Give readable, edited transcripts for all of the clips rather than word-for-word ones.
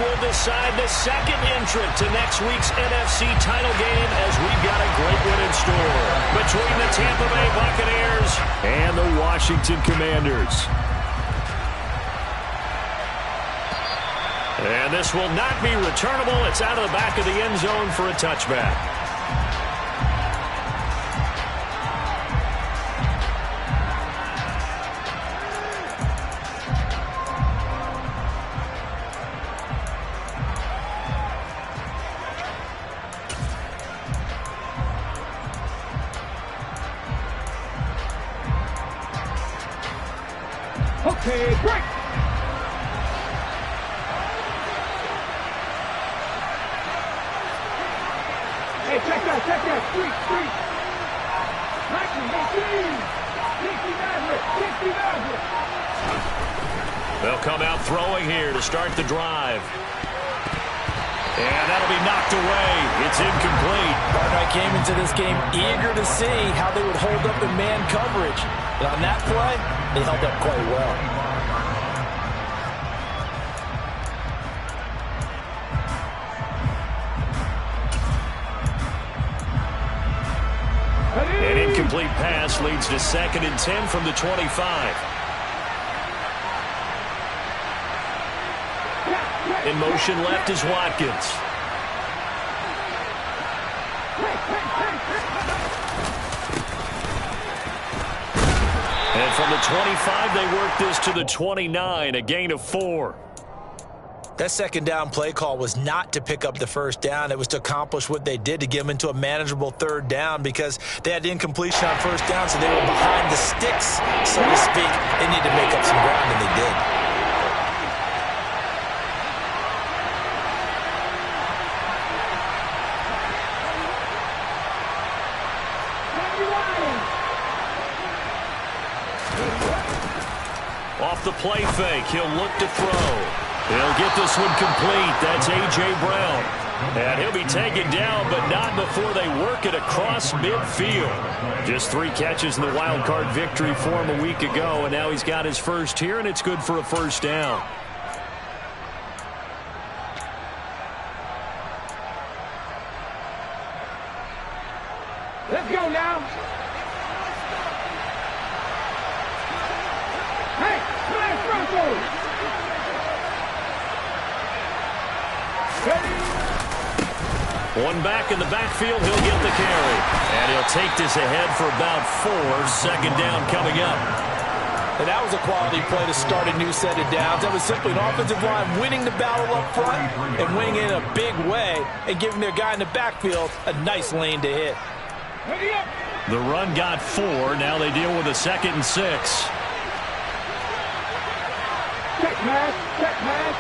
Will decide the second entrant to next week's NFC title game, as we've got a great one in store between the Tampa Bay Buccaneers and the Washington Commanders. And this will not be returnable. It's out of the back of the end zone for a touchback. Okay, break! Hey, check that, street! 60 They'll come out throwing here to start the drive. And that'll be knocked away. It's incomplete. I came into this game eager to see how they would hold up in man coverage. And on that play, they held up quite well. An incomplete pass leads to 2nd and 10 from the 25. In motion left is Watkins. And from the 25, they work this to the 29, a gain of 4. That second down play call was not to pick up the first down. It was to accomplish what they did, to get them into a manageable 3rd down, because they had incompletion on 1st down, so they were behind the sticks, so to speak. They needed to make up some ground, and they did. Off the play fake, he'll look to throw. He'll get this one complete. That's A.J. Brown. And he'll be taken down, but not before they work it across midfield. Just 3 catches in the wild card victory for him a week ago, and now he's got his first here, and it's good for a first down. Let's go now. Hey, flash Broncos. One back in the backfield, he'll get the carry. And he'll take this ahead for about 4. 2nd down coming up. And that was a quality play to start a new set of downs. That was simply an offensive line winning the battle up front and winning in a big way and giving their guy in the backfield a nice lane to hit. The run got 4. Now they deal with a 2nd and 6. Check pass, check pass.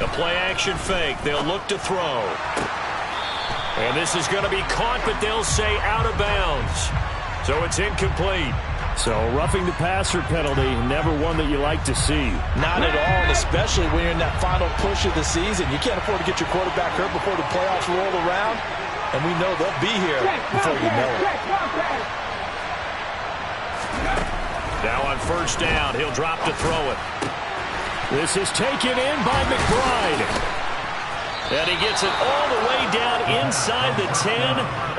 A play-action fake. They'll look to throw. And this is going to be caught, but they'll say out of bounds. So it's incomplete. So roughing the passer penalty, never one that you like to see. Not at all, and especially when you're in that final push of the season. You can't afford to get your quarterback hurt before the playoffs roll around. And we know they'll be here before you know it. Now on 1st down, he'll drop to throw it. This is taken in by McBride. And he gets it all the way down inside the 10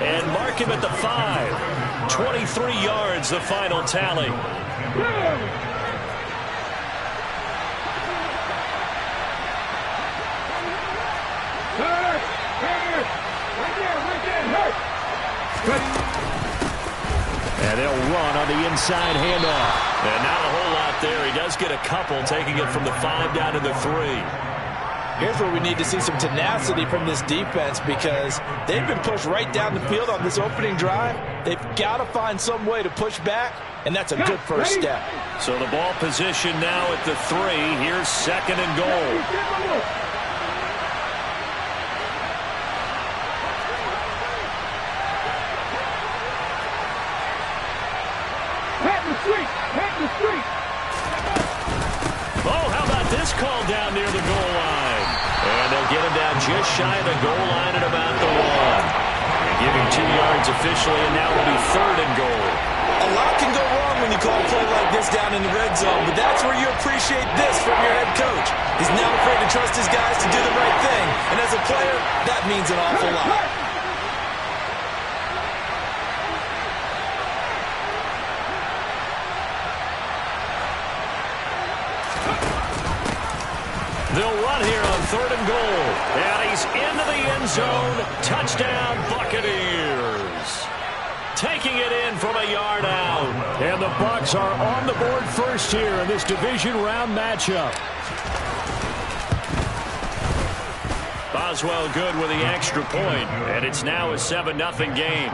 and mark him at the 5. 23 yards, the final tally. And they'll run on the inside handoff. And not a whole lot there. He does get a couple, taking it from the 5 down to the 3. Here's where we need to see some tenacity from this defense, because they've been pushed right down the field on this opening drive. They've got to find some way to push back, and that's a good first step. So the ball position now at the 3. Here's 2nd and goal. Oh, how about this call down near the goal line? And they'll get him down just shy of the goal line at about the 1. And give him 2 yards officially, and now it'll be 3rd and goal. A lot can go wrong when you call a play like this down in the red zone, but that's where you appreciate this from your head coach. He's not afraid to trust his guys to do the right thing, and as a player, that means an awful lot. They'll run here on 3rd and goal. And he's into the end zone. Touchdown, Buccaneers. Taking it in from a yard out. And the Bucs are on the board first here in this division round matchup. Boswell good with the extra point. And it's now a 7-0 game.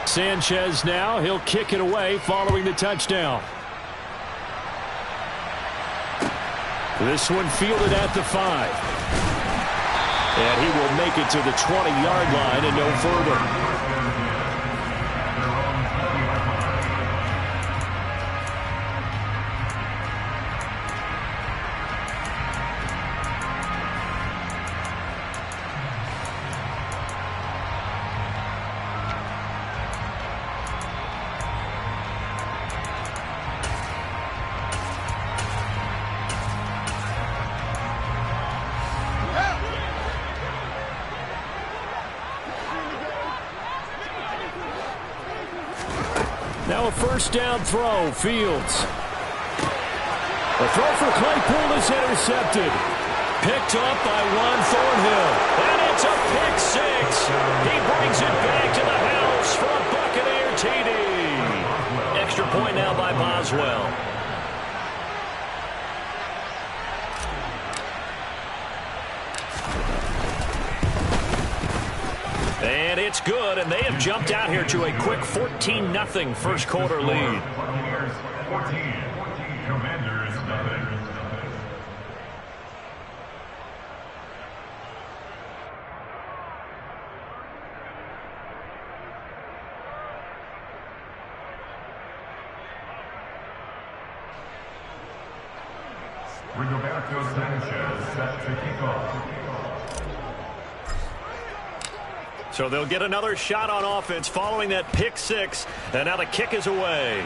Sanchez now, he'll kick it away following the touchdown. This one fielded at the 5. And he will make it to the 20-yard line and no further. Now a first down throw, Fields. The throw for Claypool is intercepted. Picked up by Juan Thornhill. And it's a pick six. He brings it back to the house for a Buccaneer TD. Extra point now by Boswell. And it's good, and they have jumped out here to a quick 14-0 first quarter lead. Buccaneers 14, Commanders nothing. Rigoberto Sanchez set to kick off. So they'll get another shot on offense following that pick six. And now the kick is away.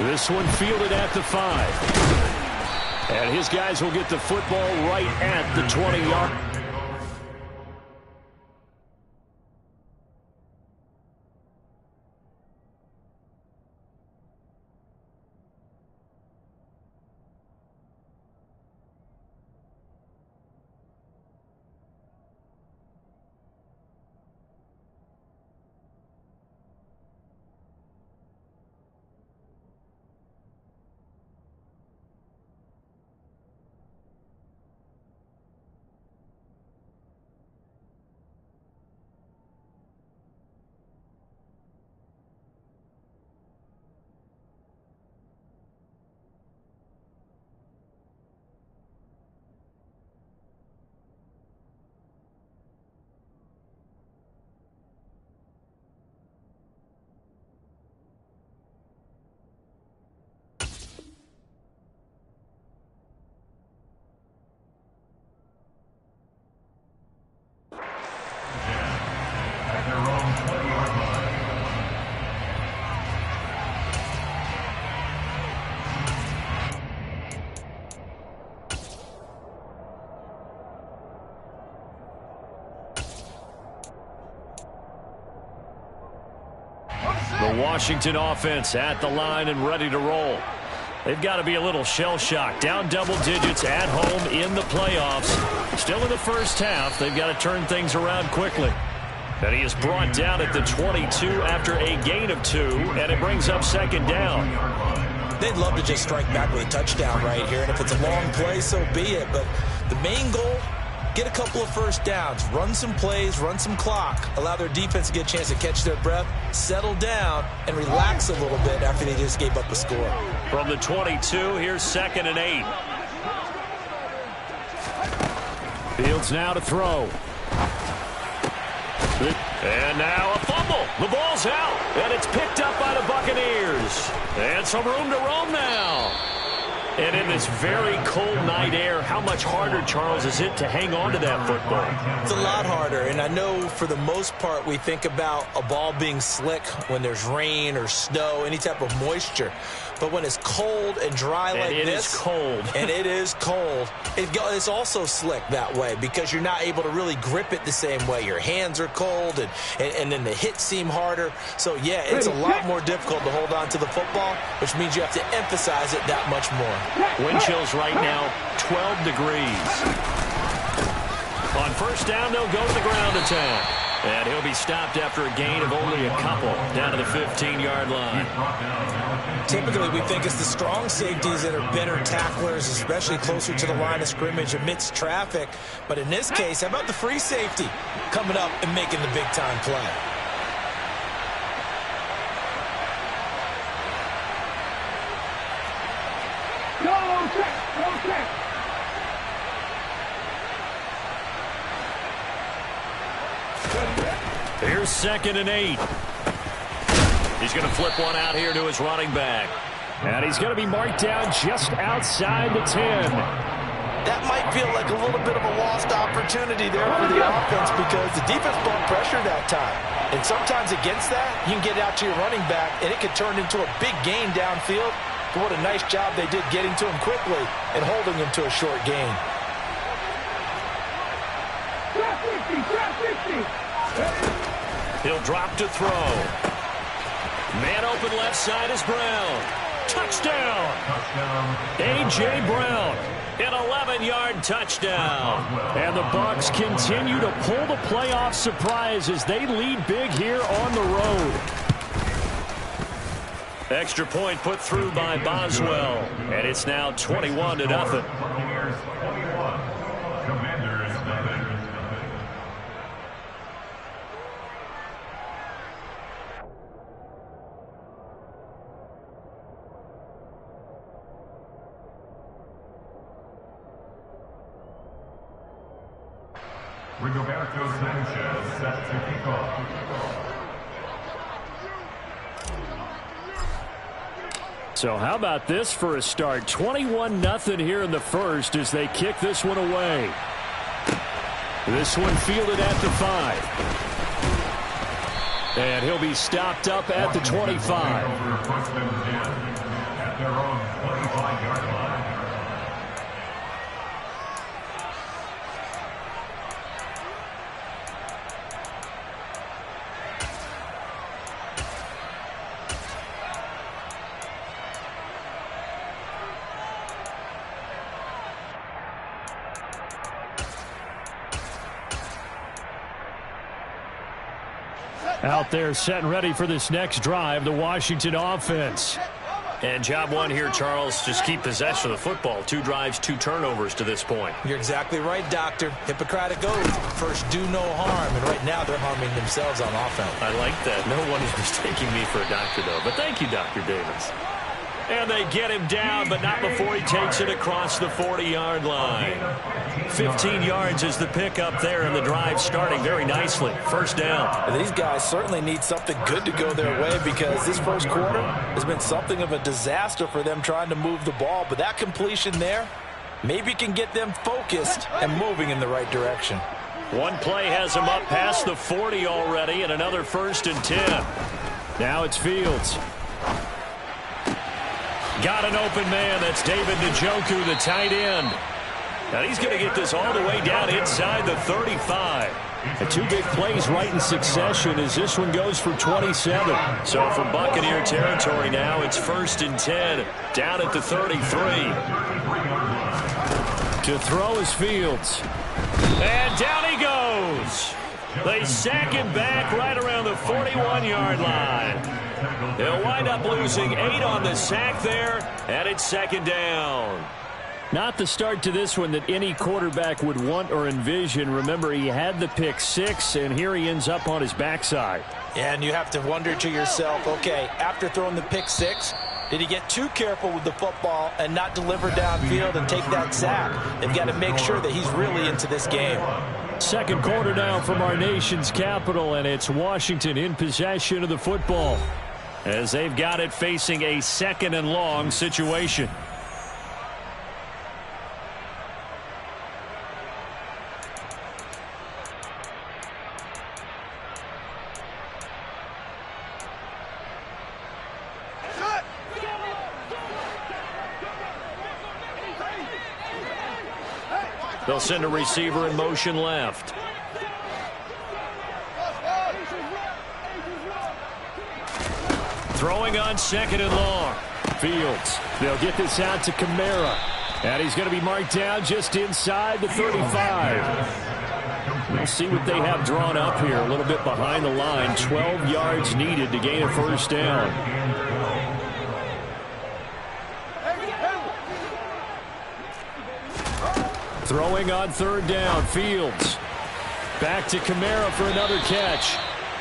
This one fielded at the 5. And his guys will get the football right at the 20-yard. The Washington offense at the line and ready to roll. They've got to be a little shell-shocked. Down double digits at home in the playoffs. Still in the first half. They've got to turn things around quickly. And he is brought down at the 22 after a gain of 2, and it brings up second down. They'd love to just strike back with a touchdown right here, and if it's a long play, so be it. But the main goal, get a couple of first downs, run some plays, run some clock, allow their defense to get a chance to catch their breath, settle down, and relax a little bit after they just gave up a score. From the 22, here's 2nd and 8. Fields now to throw. And now a fumble. The ball's out, and it's picked up by the Buccaneers. And some room to roam now. And in this very cold night air, how much harder, Charles, is it to hang on to that football? It's a lot harder, and I know for the most part we think about a ball being slick when there's rain or snow, any type of moisture. But when it's cold and dry like this, it is cold. And it is cold, it's also slick that way because you're not able to really grip it the same way. Your hands are cold, and then the hits seem harder. So, yeah, it's a lot more difficult to hold on to the football, which means you have to emphasize it that much more. Wind chills right now, 12 degrees. On first down, they'll go to the ground attack. And he'll be stopped after a gain of only a couple down to the 15-yard line. Typically, we think it's the strong safeties that are better tacklers, especially closer to the line of scrimmage amidst traffic. But in this case, how about the free safety coming up and making the big-time play? Go check. Here's 2nd and 8. He's going to flip one out here to his running back. And he's going to be marked down just outside the 10. That might feel like a little bit of a lost opportunity there for the offense because the defense brought pressure that time. And sometimes against that, you can get out to your running back, and it could turn into a big gain downfield. But what a nice job they did getting to him quickly and holding him to a short gain. He'll drop to throw. Man open left side is Brown. Touchdown. A.J. Brown. An 11-yard touchdown. And the Bucs continue to pull the playoff surprise as they lead big here on the road. Extra point put through by Boswell. And it's now 21-0. Buccaneers 21. Commanders nothing. Rigoberto Sanchez set to kick off. So how about this for a start? 21-0 here in the first as they kick this one away. This one fielded at the 5. And he'll be stopped up at the 25. At their own 25-yard line. Out there set and ready for this next drive, the Washington offense. And job one here, Charles, just keep possession of the football. 2 drives, 2 turnovers to this point. You're exactly right, Doctor. Hippocratic oath. First, do no harm. And right now, they're harming themselves on offense. I like that. No one is mistaking me for a doctor, though. But thank you, Dr. Davis. And they get him down, but not before he takes it across the 40-yard line. 15 yards is the pickup there, and the drive starting very nicely. First down. These guys certainly need something good to go their way because this first quarter has been something of a disaster for them trying to move the ball. But that completion there maybe can get them focused and moving in the right direction. One play has them up past the 40 already, and another 1st and 10. Now it's Fields. Got an open man. That's David Njoku, the tight end. And he's going to get this all the way down inside the 35. And 2 big plays right in succession as this one goes for 27. So from Buccaneer territory now, it's 1st and 10 down at the 33. To throw is Fields. And down he goes. They sack him back right around the 41-yard line. They'll wind up losing 8 on the sack there, and it's 2nd down. Not the start to this one that any quarterback would want or envision. Remember, he had the pick 6, and here he ends up on his backside. And you have to wonder to yourself, okay, after throwing the pick 6, did he get too careful with the football and not deliver downfield and take that sack? They've got to make sure that he's really into this game. second quarter now from our nation's capital, and it's Washington in possession of the football as they've got it facing a 2nd and long situation. They'll send a receiver in motion left. Throwing on 2nd and long. Fields. They'll get this out to Kamara. And he's going to be marked down just inside the 35. We'll see what they have drawn up here. A little bit behind the line. 12 yards needed to gain a first down. Throwing on 3rd down, Fields. Back to Kamara for another catch.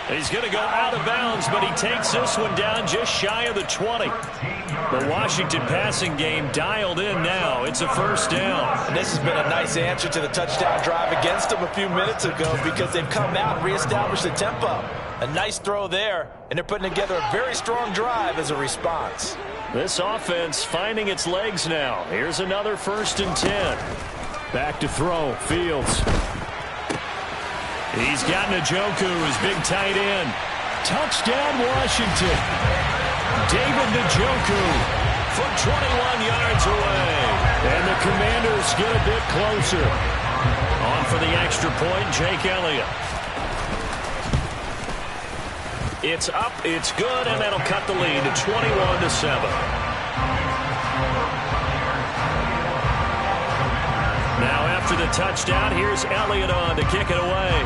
He's going to go out of bounds, but he takes this one down just shy of the 20. The Washington passing game dialed in now. It's a first down. And this has been a nice answer to the touchdown drive against them a few minutes ago because they've come out and reestablished the tempo. A nice throw there, and they're putting together a very strong drive as a response. This offense finding its legs now. Here's another 1st and 10. Back to throw, Fields. He's got Njoku, his big tight end. Touchdown, Washington. David Njoku from 21 yards away. And the Commanders get a bit closer. On for the extra point, Jake Elliott. It's up, it's good, and that'll cut the lead to 21-7. Now after the touchdown, here's Elliott on to kick it away.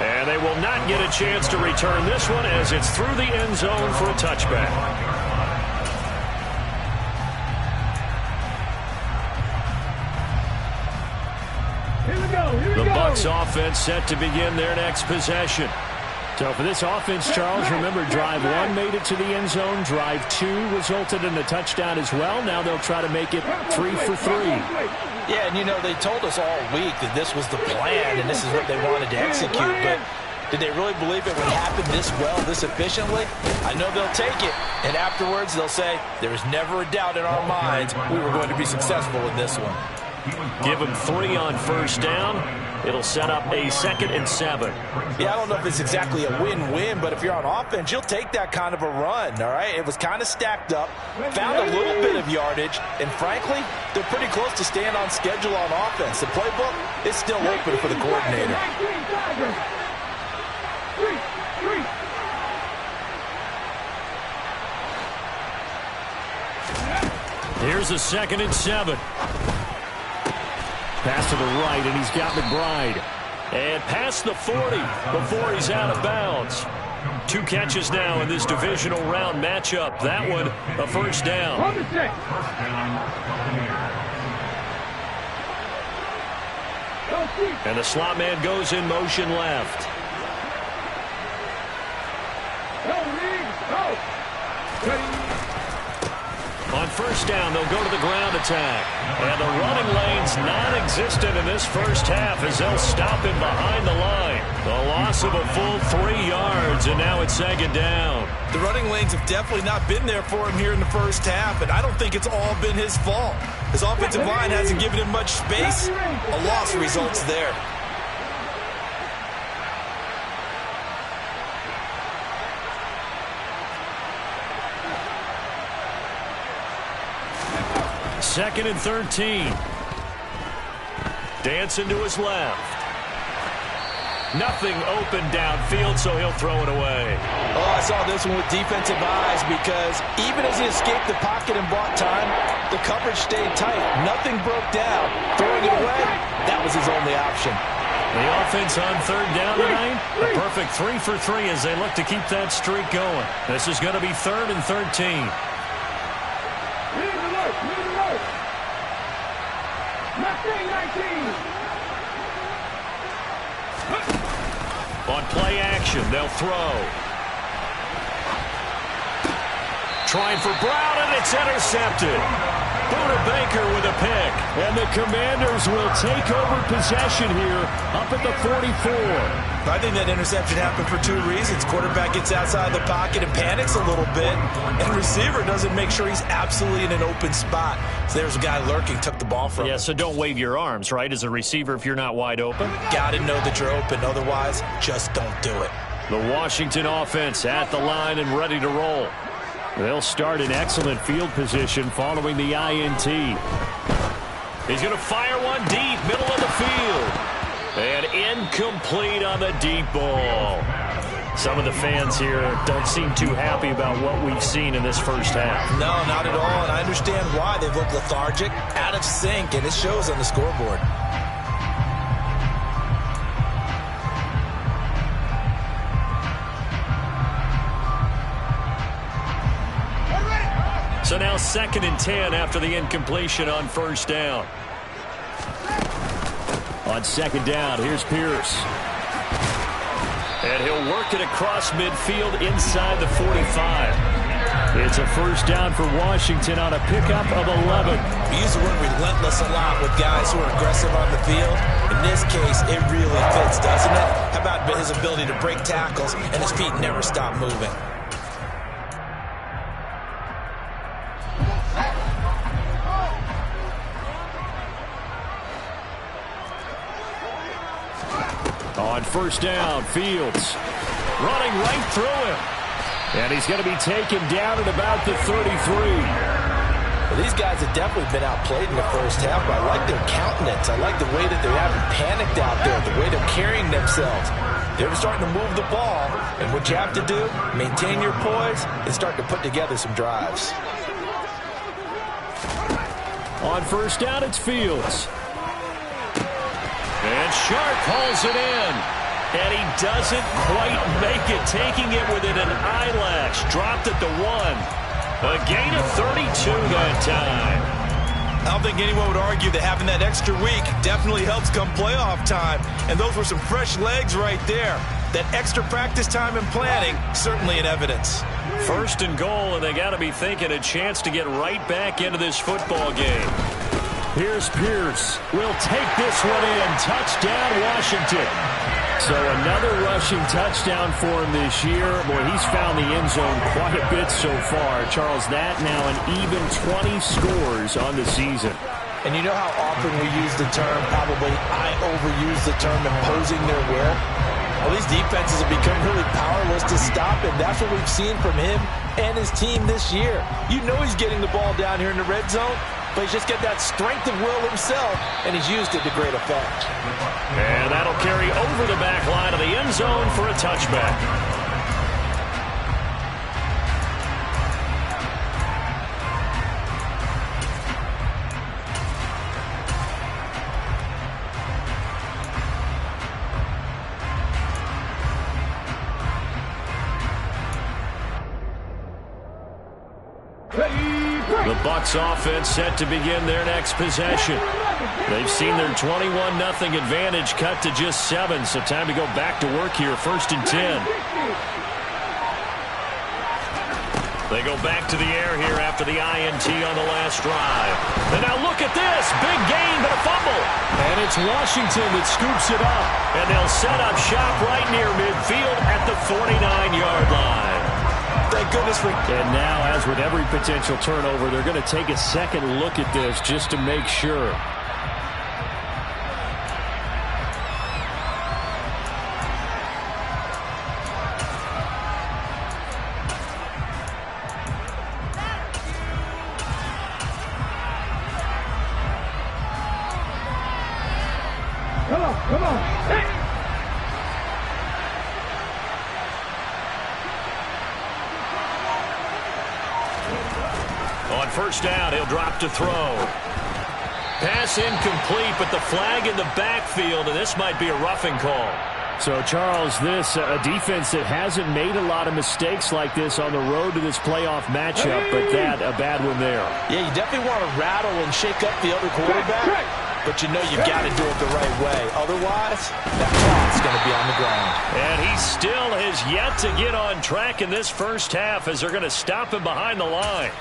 And they will not get a chance to return this one as it's through the end zone for a touchback. The Bucs offense set to begin their next possession. So for this offense, Charles, remember drive 1 made it to the end zone. Drive 2 resulted in a touchdown as well. Now they'll try to make it 3 for 3. Yeah, and you know, they told us all week that this was the plan and this is what they wanted to execute. But did they really believe it would happen this well, this efficiently? I know they'll take it. And afterwards, they'll say, there's never a doubt in our minds we were going to be successful in this one. Give them 3 on first down. It'll set up a 2nd and 7. Yeah, I don't know if it's exactly a win-win, but if you're on offense, you'll take that kind of a run, all right? It was kind of stacked up, found a little bit of yardage, and frankly, they're pretty close to staying on schedule on offense. The playbook is still open for the coordinator. Here's a 2nd and 7. Pass to the right, and he's got McBride. And past the 40 before he's out of bounds. 2 catches now in this divisional round matchup. That one, a first down. And the slot man goes in motion left. On first down, they'll go to the ground attack. And the running lane's non-existent in this first half as they'll stop him behind the line. A loss of a full 3 yards, and now it's 2nd down. The running lanes have definitely not been there for him here in the first half, and I don't think it's all been his fault. His offensive line hasn't given him much space. A loss results there. Second and 13. Dancing to his left. Nothing open downfield, so he'll throw it away. Oh, I saw this one with defensive eyes because even as he escaped the pocket and bought time, the coverage stayed tight. Nothing broke down. Throwing it away, that was his only option. The offense on 3rd down tonight, a perfect 3 for 3 as they look to keep that streak going. This is going to be 3rd and 13. On play action, they'll throw. Trying for Brown, and it's intercepted. Buda Baker with a pick. And the Commanders will take over possession here up at the 44. I think that interception happened for two reasons. Quarterback gets outside the pocket and panics a little bit, and receiver doesn't make sure he's absolutely in an open spot. So there's a guy lurking, took the ball from him. Yeah, so don't wave your arms, right, as a receiver if you're not wide open. Got to know that you're open. Otherwise, just don't do it. The Washington offense at the line and ready to roll. They'll start in excellent field position following the INT. He's going to fire one deep, middle of the field. And incomplete on the deep ball. Some of the fans here don't seem too happy about what we've seen in this first half. No, not at all, and I understand why. They've looked lethargic, out of sync, and it shows on the scoreboard. So now 2nd and 10 after the incompletion on first down. On 2nd down, here's Pierce. And he'll work it across midfield inside the 45. It's a first down for Washington on a pickup of 11. We use the word relentless a lot with guys who are aggressive on the field. In this case, it really fits, doesn't it? How about his ability to break tackles and his feet never stop moving? On first down, Fields running right through him. And he's going to be taken down at about the 33. Well, these guys have definitely been outplayed in the first half, but I like their countenance. I like the way that they haven't panicked out there, the way they're carrying themselves. They're starting to move the ball, and what you have to do, maintain your poise and start to put together some drives. On first down, it's Fields. And Sharp hauls it in. And he doesn't quite make it, taking it within an eyelash. Dropped at the 1. A gain of 32 that time. I don't think anyone would argue that having that extra week definitely helps come playoff time. And those were some fresh legs right there. That extra practice time and planning, certainly in evidence. 1st and goal, and they got to be thinking a chance to get right back into this football game. Here's Pierce. We'll take this one in. Touchdown, Washington. So another rushing touchdown for him this year. Boy, he's found the end zone quite a bit so far. Charles, that now an even 20 scores on the season. And you know how often we use the term, probably I overuse the term, imposing their will? Well, these defenses have become really powerless to stop him. That's what we've seen from him and his team this year. You know he's getting the ball down here in the red zone, but he's just got that strength of will himself, and he's used it to great effect. And that'll carry over the back line of the end zone for a touchback. The Bucs offense set to begin their next possession. They've seen their 21-0 advantage cut to just 7, so time to go back to work here, 1st and 10. They go back to the air here after the INT on the last drive. And now look at this. Big gain, but a fumble. And it's Washington that scoops it up. And they'll set up shop right near midfield at the 49-yard line. Thank goodness for... And now, as with every potential turnover, they're going to take a second look at this just to make sure. Come on. Hey. On first down, he'll drop to throw. Pass incomplete, but the flag in the backfield, and this might be a roughing call. So, Charles, this a defense that hasn't made a lot of mistakes like this on the road to this playoff matchup, but that a bad one there. Yeah, you definitely want to rattle and shake up the other quarterback, but you know you've got to do it the right way. Otherwise, that clock's going to be on the ground. And he still has yet to get on track in this first half as they're going to stop him behind the line.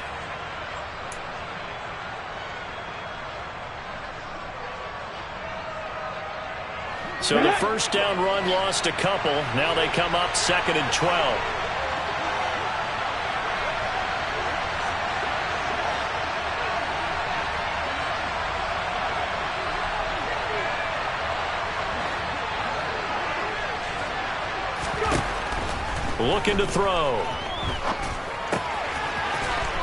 So the first down run lost a couple. Now they come up 2nd and 12. Looking to throw.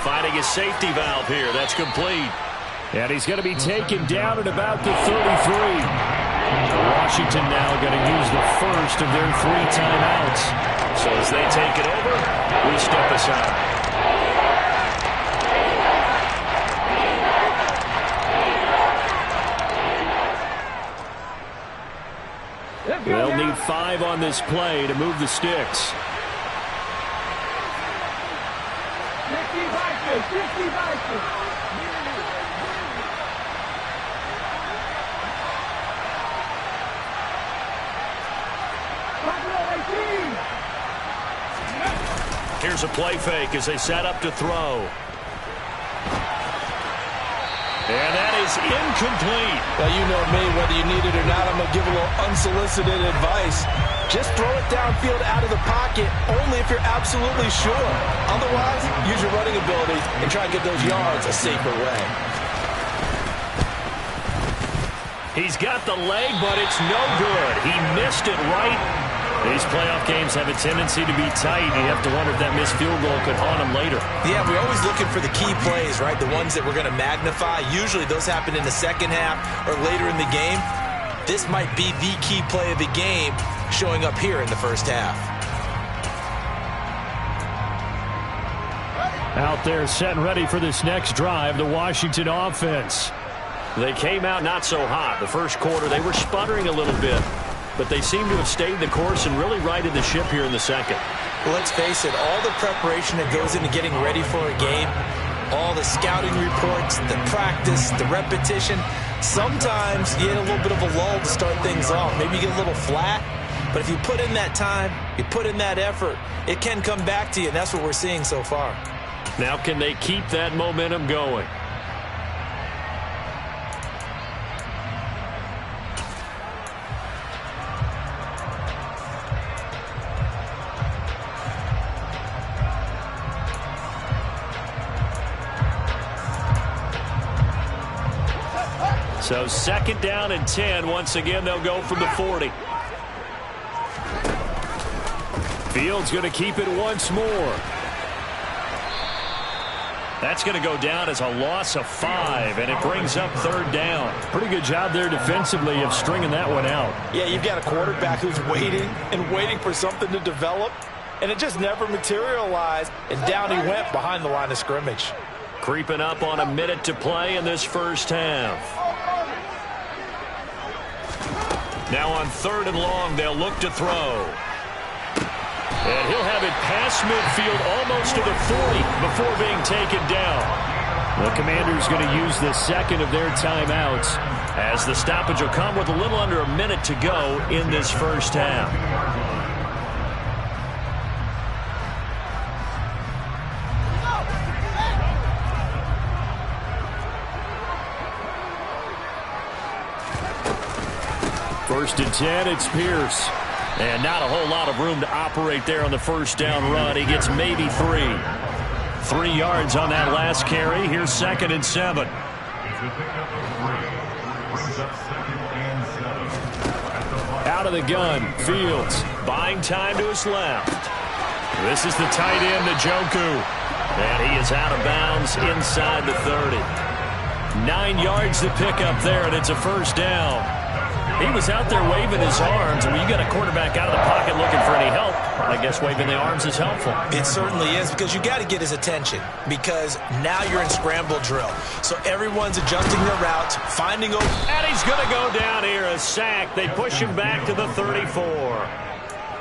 Finding his safety valve here. That's complete. And he's going to be taken down at about the 33. Washington now going to use the first of their 3 timeouts. So as they take it over, we step aside. They'll need 5 on this play to move the sticks. 60 Vikings. Here's a play fake as they set up to throw. And that is incomplete. Well, you know me, whether you need it or not, I'm going to give a little unsolicited advice. Just throw it downfield out of the pocket, only if you're absolutely sure. Otherwise, use your running ability and try and get those yards a safer way. He's got the leg, but it's no good. He missed it right. These playoff games have a tendency to be tight. You have to wonder if that missed field goal could haunt him later. Yeah, we're always looking for the key plays, right? The ones that we're going to magnify. Usually those happen in the second half or later in the game. This might be the key play of the game showing up here in the first half. Out there set and ready for this next drive, the Washington offense. They came out not so hot. The first quarter, they were sputtering a little bit, but they seem to have stayed the course and really righted the ship here in the second. Well, let's face it, all the preparation that goes into getting ready for a game, all the scouting reports, the practice, the repetition, sometimes you get a little bit of a lull to start things off. Maybe you get a little flat, but if you put in that time, you put in that effort, it can come back to you, and that's what we're seeing so far. Now can they keep that momentum going? So 2nd down and 10. Once again, they'll go from the 40. Fields going to keep it once more. That's going to go down as a loss of 5, and it brings up 3rd down. Pretty good job there defensively of stringing that one out. Yeah, you've got a quarterback who's waiting and waiting for something to develop, and it just never materialized, and down he went behind the line of scrimmage. Creeping up on a minute to play in this first half. Now on 3rd and long, they'll look to throw. And he'll have it past midfield almost to the 40 before being taken down. The Commanders going to use the 2nd of their timeouts as the stoppage will come with a little under a minute to go in this first half. First and 10, it's Pierce. And not a whole lot of room to operate there on the first down run. He gets maybe 3. 3 yards on that last carry. Here's 2nd and 7. Out of the gun, Fields buying time to his left. This is the tight end, Njoku. And he is out of bounds inside the 30. 9 yards to pick up there, and it's a first down. He was out there waving his arms, and when you got a quarterback out of the pocket looking for any help, I guess waving the arms is helpful. It certainly is, because you got to get his attention, because now you're in scramble drill. So everyone's adjusting their routes, finding open. And he's going to go down here, a sack. They push him back to the 34.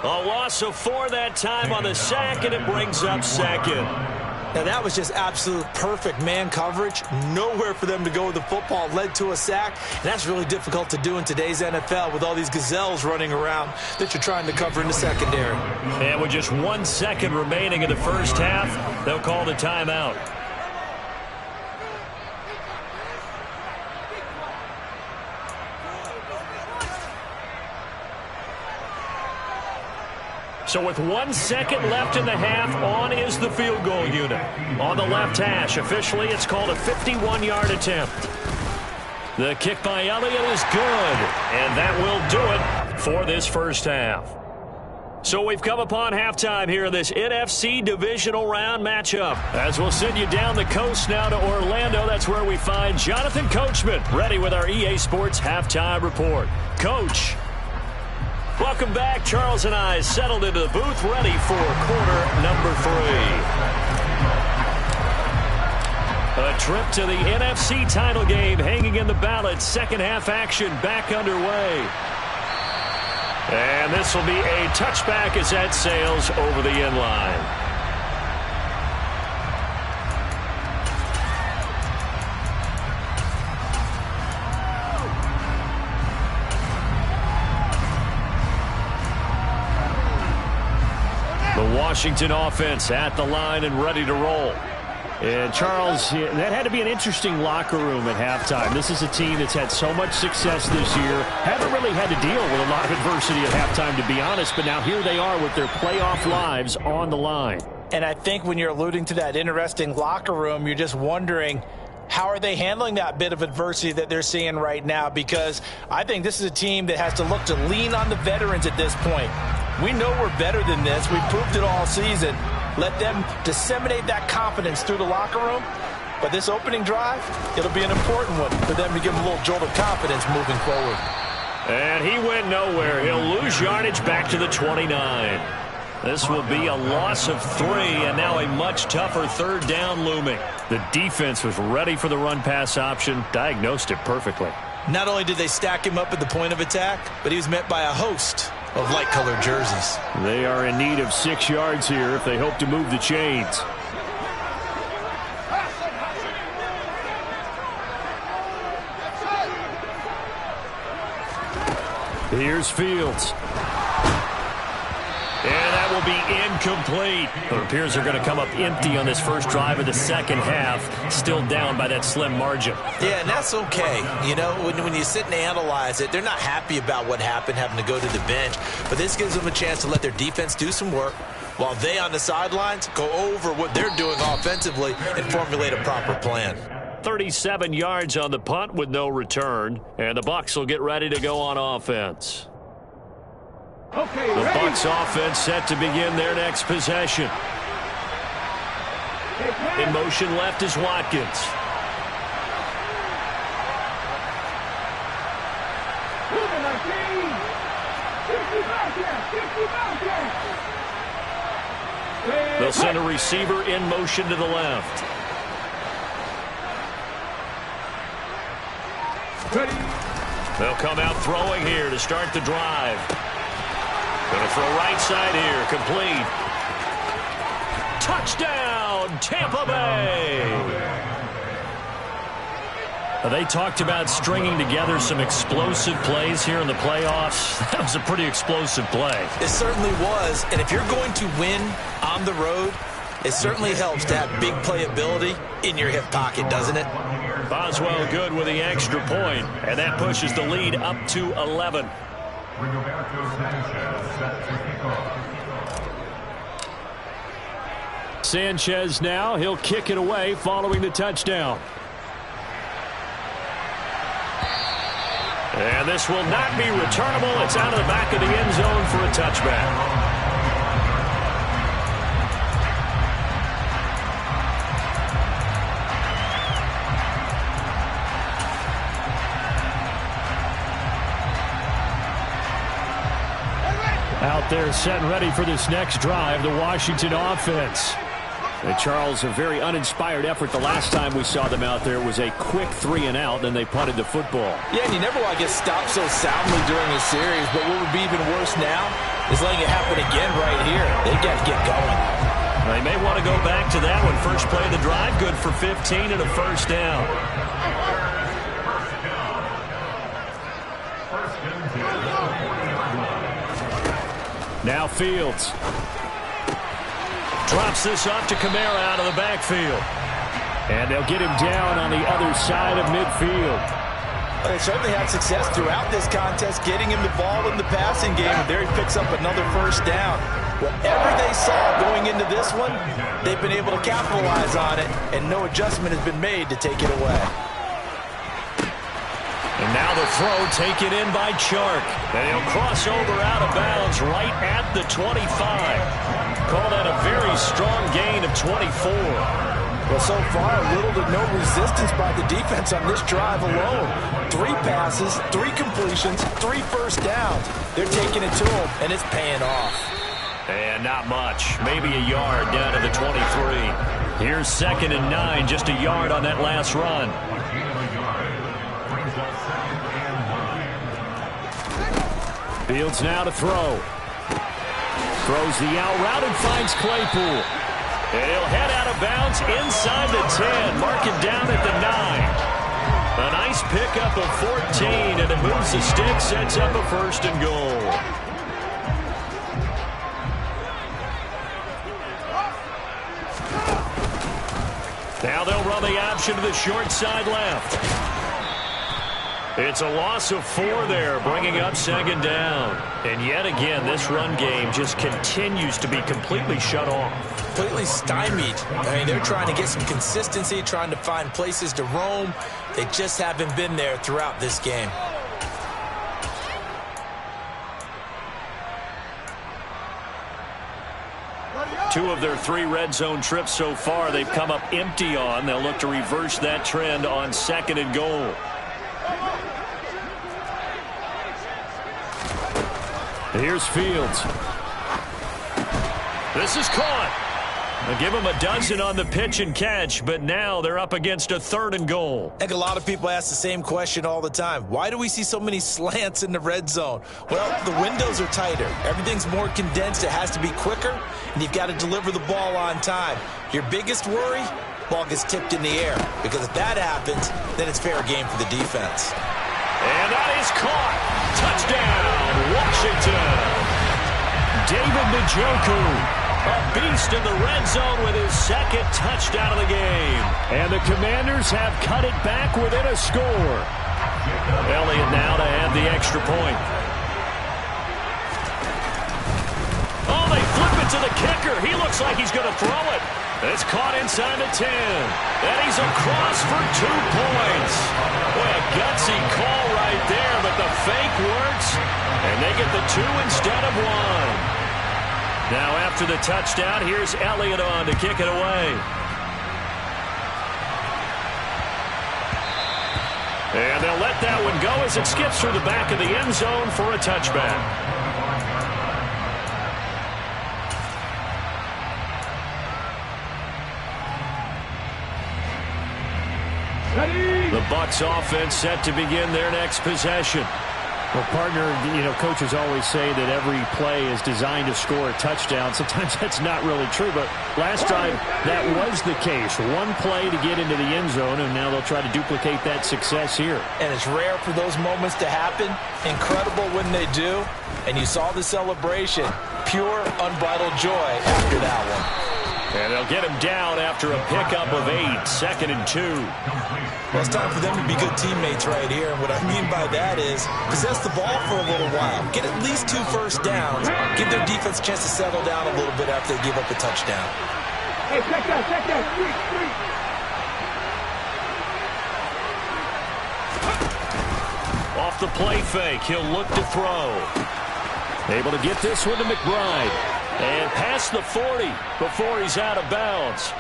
A loss of 4 that time on the sack, and it brings up 2nd. Now, that was just absolute perfect man coverage. Nowhere for them to go with the football. Led to a sack. And that's really difficult to do in today's NFL with all these gazelles running around that you're trying to cover in the secondary. And with just 1 second remaining in the first half, they'll call the timeout. So with 1 second left in the half, on is the field goal unit. On the left hash, officially it's called a 51-yard attempt. The kick by Elliott is good, and that will do it for this first half. So we've come upon halftime here in this NFC divisional round matchup. As we'll send you down the coast now to Orlando, that's where we find Jonathan Coachman, ready with our EA Sports halftime report. Coach, welcome back. Charles and I settled into the booth, ready for quarter number 3. A trip to the NFC title game hanging in the balance. Second half action back underway. And this will be a touchback as that sails over the end line. The Washington offense at the line and ready to roll. And, Charles, that had to be an interesting locker room at halftime. This is a team that's had so much success this year. Haven't really had to deal with a lot of adversity at halftime, to be honest. But now here they are with their playoff lives on the line. And I think when you're alluding to that interesting locker room, you're just wondering, how are they handling that bit of adversity that they're seeing right now? Because I think this is a team that has to look to lean on the veterans at this point. We know we're better than this. We've proved it all season. Let them disseminate that confidence through the locker room. But this opening drive, it'll be an important one for them to give them a little jolt of confidence moving forward. And he went nowhere. He'll lose yardage back to the 29. This will be a loss of 3, and now a much tougher third down looming. The defense was ready for the run-pass option, diagnosed it perfectly. Not only did they stack him up at the point of attack, but he was met by a host of light-colored jerseys. They are in need of 6 yards here if they hope to move the chains. Here's Fields. And that will be incomplete. It appears they're going to come up empty on this first drive of the second half. Still down by that slim margin. Yeah, and that's okay. You know, when you sit and analyze it, they're not happy about what happened, having to go to the bench. But this gives them a chance to let their defense do some work while they on the sidelines go over what they're doing offensively and formulate a proper plan. 37 yards on the punt with no return. And the Bucs will get ready to go on offense. Okay, The ready? Bucs offense set to begin their next possession. In motion left is Watkins. Moving like team. 50 back there. 50 back there. They'll send a receiver in motion to the left. Ready? They'll come out throwing here to start the drive. Going to throw right side here, complete. Touchdown, Tampa Bay! They talked about stringing together some explosive plays here in the playoffs. That was a pretty explosive play. It certainly was, and if you're going to win on the road, it certainly helps to have big playability in your hip pocket, doesn't it? Boswell good with the extra point, and that pushes the lead up to 11. Rigoberto Sanchez set to kick off. Sanchez now, he'll kick it away following the touchdown. And this will not be returnable. It's out of the back of the end zone for a touchback. Out there set and ready for this next drive, the Washington offense. And Charles, a very uninspired effort the last time we saw them out there was a quick 3-and-out, then they punted the football. Yeah, and you never want to get stopped so soundly during a series, but what would be even worse now is letting it happen again right here. They've got to get going. They may want to go back to that one. First play of the drive, good for 15 and a first down. Now Fields. Drops this off to Kamara out of the backfield. And they'll get him down on the other side of midfield. Well, they certainly had success throughout this contest, getting him the ball in the passing game, and there he picks up another first down. Whatever they saw going into this one, they've been able to capitalize on it, and no adjustment has been made to take it away. And now the throw taken in by Chark. And he'll cross over out of bounds right at the 25. Call that a very strong gain of 24. Well, so far, little to no resistance by the defense on this drive alone. 3 passes, 3 completions, 3 first downs. They're taking it to them, and it's paying off. And not much. Maybe a yard down to the 23. Here's 2nd and 9, just a yard on that last run. Fields now to throw. Throws the out route and finds Claypool. And he'll head out of bounds inside the 10, marking down at the 9. A nice pickup of 14, and it moves the stick, sets up a 1st and goal. Now they'll run the option to the short side left. It's a loss of 4 there, bringing up 2nd down. And yet again, this run game just continues to be completely shut off. Completely stymied. I mean, they're trying to get some consistency, trying to find places to roam. They just haven't been there throughout this game. Two of their 3 red zone trips so far, they've come up empty on. They'll look to reverse that trend on 2nd and goal. Here's Fields. This is caught. They'll give him a dozen on the pitch and catch, but now they're up against a 3rd and goal. I think a lot of people ask the same question all the time. Why do we see so many slants in the red zone? Well, the windows are tighter. Everything's more condensed. It has to be quicker, and you've got to deliver the ball on time. Your biggest worry? Ball gets tipped in the air, because if that happens, then it's fair game for the defense. And that is caught. Touchdown, Washington. David Njoku, a beast in the red zone with his 2nd touchdown of the game. And the Commanders have cut it back within a score. Elliott now to add the extra point. Oh, they flip it to the kicker. He looks like he's going to throw it. It's caught inside the 10. And he's across for 2 points. Boy, a gutsy call right there, but the fake works. And they get the 2 instead of 1. Now after the touchdown, here's Elliott on to kick it away. And they'll let that one go as it skips through the back of the end zone for a touchback. The Bucs offense set to begin their next possession. Well, partner, coaches always say that every play is designed to score a touchdown. Sometimes that's not really true, but last drive, that was the case. 1 play to get into the end zone, and now they'll try to duplicate that success here. And it's rare for those moments to happen. Incredible when they do. And you saw the celebration. Pure, unbridled joy after that one. And they'll get him down after a pickup of 8, 2nd and 2. Well, it's time for them to be good teammates right here. And what I mean by that is possess the ball for a little while. Get at least 2 first downs. Give their defense a chance to settle down a little bit after they give up a touchdown. Hey, check that. Street. Off the play fake, he'll look to throw. Able to get this one to McBride. And past the 40 before he's out of bounds.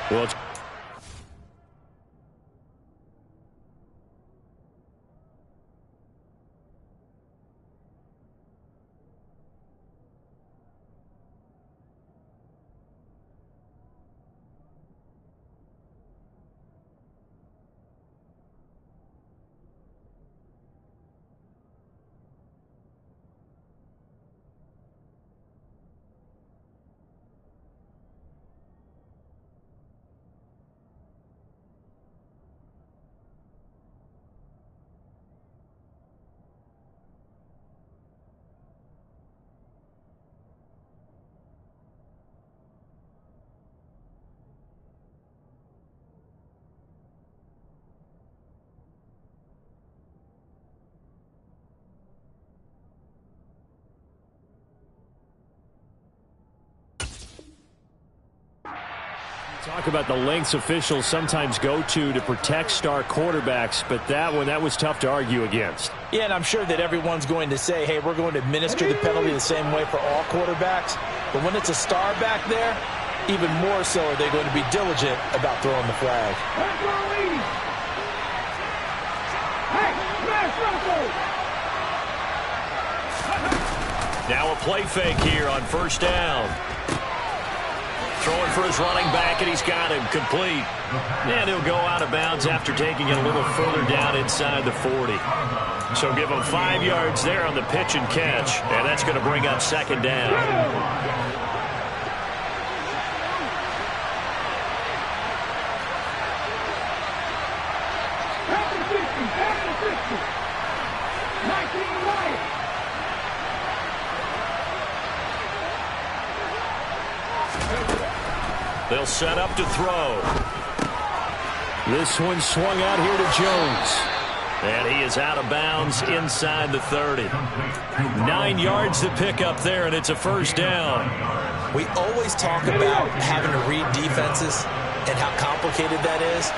Well, it's Talk about the lengths officials sometimes go to protect star quarterbacks, but that was tough to argue against. Yeah, and I'm sure that everyone's going to say, hey, we're going to administer the penalty the same way for all quarterbacks. But when it's a star back there, even more so are they going to be diligent about throwing the flag. Now a play fake here on first down. Throwing for his running back, and he's got him complete. And he'll go out of bounds after taking it a little further down inside the 40. So give him 5 yards there on the pitch and catch, and that's going to bring up second down. They'll set up to throw. This one swung out here to Jones. And he is out of bounds inside the 30. 9 yards to pick up there, and it's a first down. We always talk about having to read defenses and how complicated that is.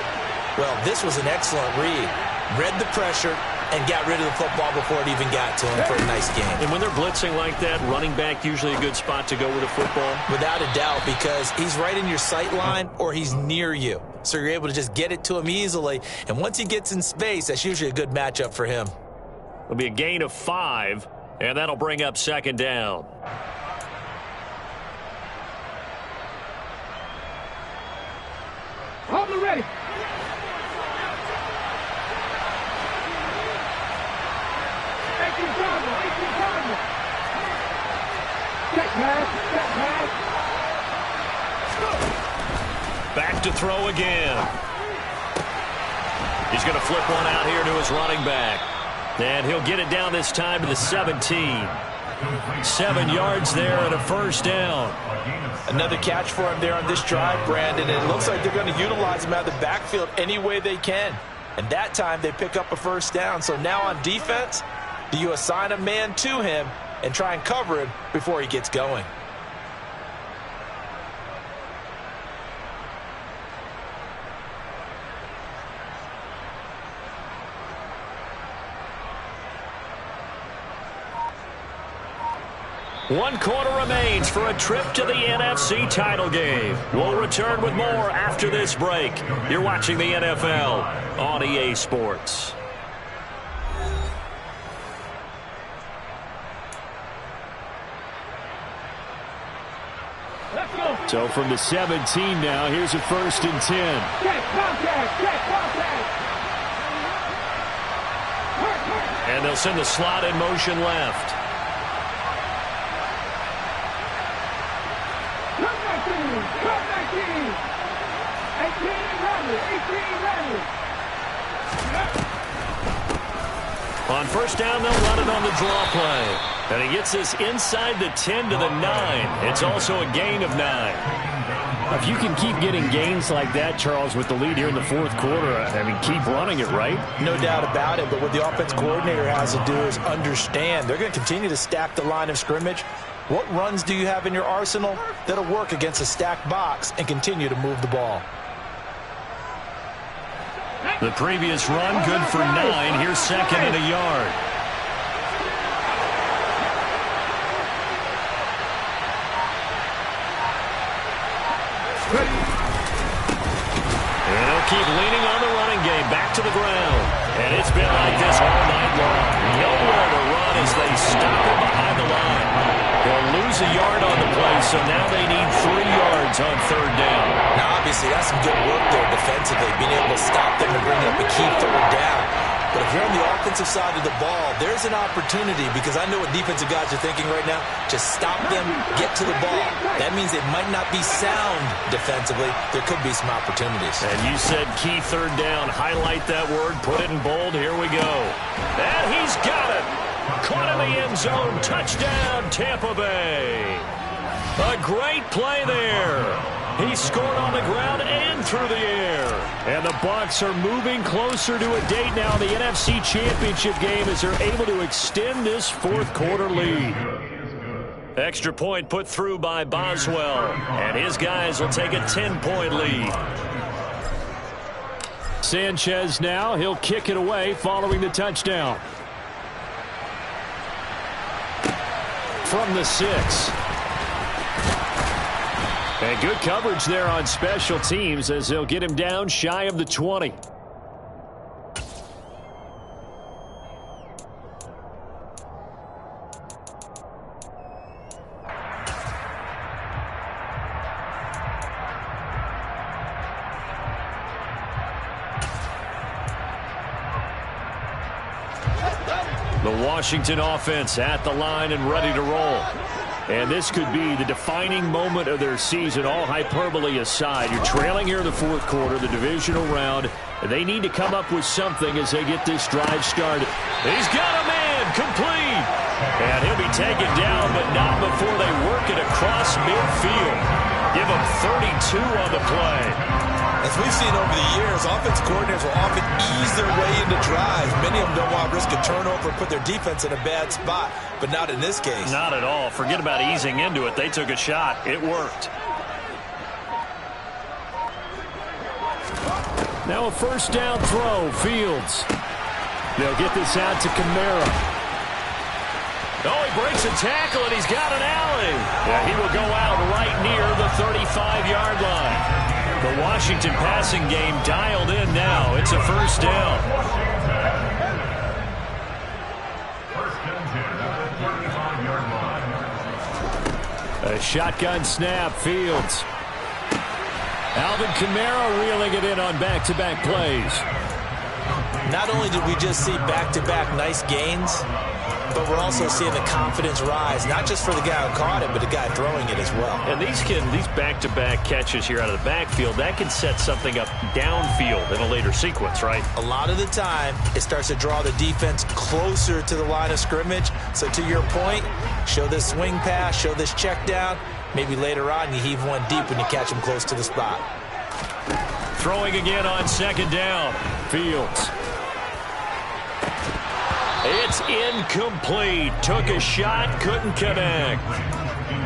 Well, this was an excellent read. Read the pressure and got rid of the football before it even got to him for a nice game. And when they're blitzing like that, running back usually a good spot to go with a football? Without a doubt, because he's right in your sight line or he's near you. So you're able to just get it to him easily. And once he gets in space, that's usually a good matchup for him. It'll be a gain of 5, and that'll bring up second down. Hold me ready. Back to throw again. He's going to flip one out here to his running back. And he'll get it down this time to the 17. 7 yards there and a first down. Another catch for him there on this drive, Brandon. And it looks like they're going to utilize him out of the backfield any way they can. And that time they pick up a first down. So now on defense, do you assign a man to him and try and cover him before he gets going? One quarter remains for a trip to the NFC title game. We'll return with more after this break. You're watching the NFL on EA Sports. Let's go. So from the 17 now, here's a 1st and 10. Check contact. And they'll send the slot in motion left. On first down, they'll run it on the draw play. And he gets this inside the 10 to the 9. It's also a gain of 9. If you can keep getting gains like that, Charles, with the lead here in the 4th quarter, I mean, keep running it, right? No doubt about it, but what the offense coordinator has to do is understand they're going to continue to stack the line of scrimmage. What runs do you have in your arsenal that'll work against a stacked box and continue to move the ball? The previous run, good for 9. Here's second and a yard. And they'll keep leaning on the running game. Back to the ground. And it's been like this all night long. Nowhere to run as they stop it behind the line. They'll lose a yard on the play, so now they need 3 yards on third down. Now, obviously, that's some good work there defensively, being able to stop them and bring up a key third down. But if you're on the offensive side of the ball, there's an opportunity, because I know what defensive guys are thinking right now. Just stop them, get to the ball. That means it might not be sound defensively. There could be some opportunities. And you said key third down. Highlight that word. Put it in bold. Here we go. And he's got it. Caught in the end zone. Touchdown, Tampa Bay. A great play there. He scored on the ground and through the air. And the Bucs are moving closer to a date now in the NFC Championship game as they're able to extend this 4th quarter lead. Extra point put through by Boswell, and his guys will take a 10-point lead. Sanchez now, he'll kick it away following the touchdown. From the 6. And good coverage there on special teams as they'll get him down shy of the 20. The Washington offense at the line and ready to roll. And this could be the defining moment of their season, all hyperbole aside. You're trailing here in the fourth quarter, the divisional round. They need to come up with something as they get this drive started. He's got a man, complete. And he'll be taken down, but not before they work it across midfield. Give him 32 on the play. As we've seen over the years, offensive coordinators will often ease their way into drives. Many of them don't want to risk a turnover and put their defense in a bad spot, but not in this case. Not at all. Forget about easing into it. They took a shot. It worked. Now a first down throw, Fields. They'll get this out to Kamara. Oh, he breaks a tackle, and he's got an alley. Yeah, he will go out right near the 35-yard line. The Washington passing game dialed in now. It's a first down. A shotgun snap, Fields. Alvin Kamara reeling it in on back-to-back plays. Not only did we just see back-to-back nice gains, but we're also seeing the confidence rise, not just for the guy who caught it, but the guy throwing it as well. And these back-to-back catches here out of the backfield, that can set something up downfield in a later sequence, right? A lot of the time, it starts to draw the defense closer to the line of scrimmage. So to your point, show this swing pass, show this check down. Maybe later on you heave one deep when you catch him close to the spot. Throwing again on second down. Fields. It's incomplete. Took a shot, couldn't connect.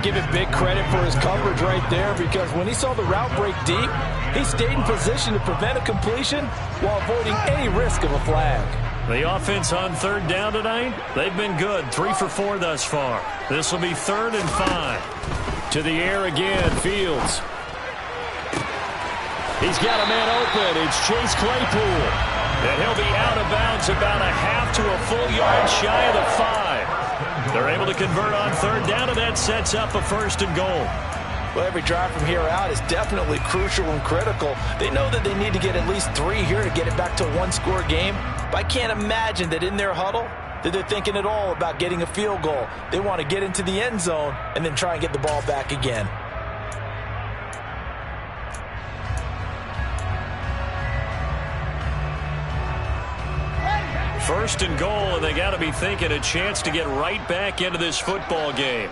Give him big credit for his coverage right there, because when he saw the route break deep, he stayed in position to prevent a completion while avoiding any risk of a flag. The offense on third down tonight, they've been good. 3 for 4 thus far. This will be 3rd and 5. To the air again, Fields. He's got a man open. It's Chase Claypool. And he'll be out of bounds about a half to a full yard shy of the 5. They're able to convert on third down, and that sets up a 1st and goal. Well, every drive from here out is definitely crucial and critical. They know that they need to get at least 3 here to get it back to a one-score game. But I can't imagine that in their huddle that they're thinking at all about getting a field goal. They want to get into the end zone and then try and get the ball back again. First and goal, and they got to be thinking a chance to get right back into this football game.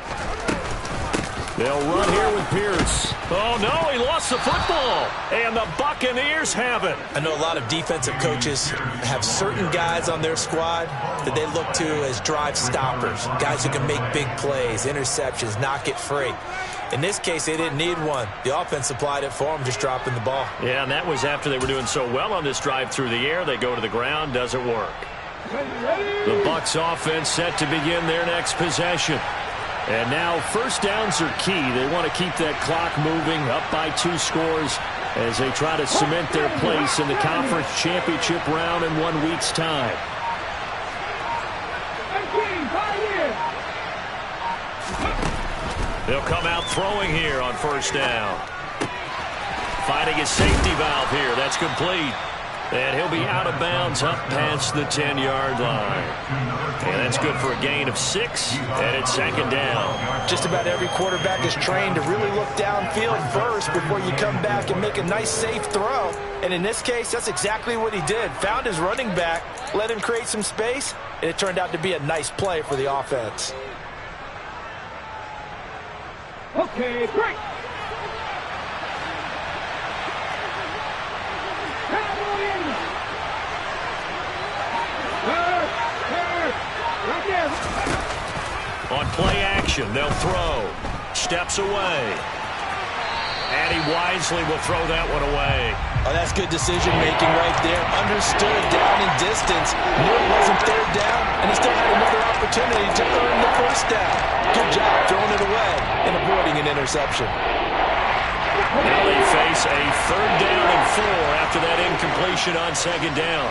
They'll run here with Pierce. Oh, no, he lost the football, and the Buccaneers have it. I know a lot of defensive coaches have certain guys on their squad that they look to as drive stoppers, guys who can make big plays, interceptions, knock it free. In this case, they didn't need one. The offense supplied it for them, just dropping the ball. Yeah, and that was after they were doing so well on this drive through the air. They go to the ground, doesn't work. The Bucs offense set to begin their next possession. And now first downs are key. They want to keep that clock moving, up by 2 scores as they try to cement their place in the conference championship round in 1 week's time. They'll come out throwing here on first down. Finding his safety valve here. That's complete. And he'll be out of bounds up past the 10-yard line. And that's good for a gain of 6, and it's second down. Just about every quarterback is trained to really look downfield first before you come back and make a nice, safe throw. And in this case, that's exactly what he did. Found his running back, let him create some space, and it turned out to be a nice play for the offense. Okay, break. On play action. formation. They'll throw. Steps away. And he wisely will throw that one away. Oh, that's good decision-making right there. Understood down in distance. Knew it wasn't third down, and he still had another opportunity to earn the first down. Good job throwing it away and avoiding an interception. Now they face a 3rd down and 4 after that incompletion on 2nd down.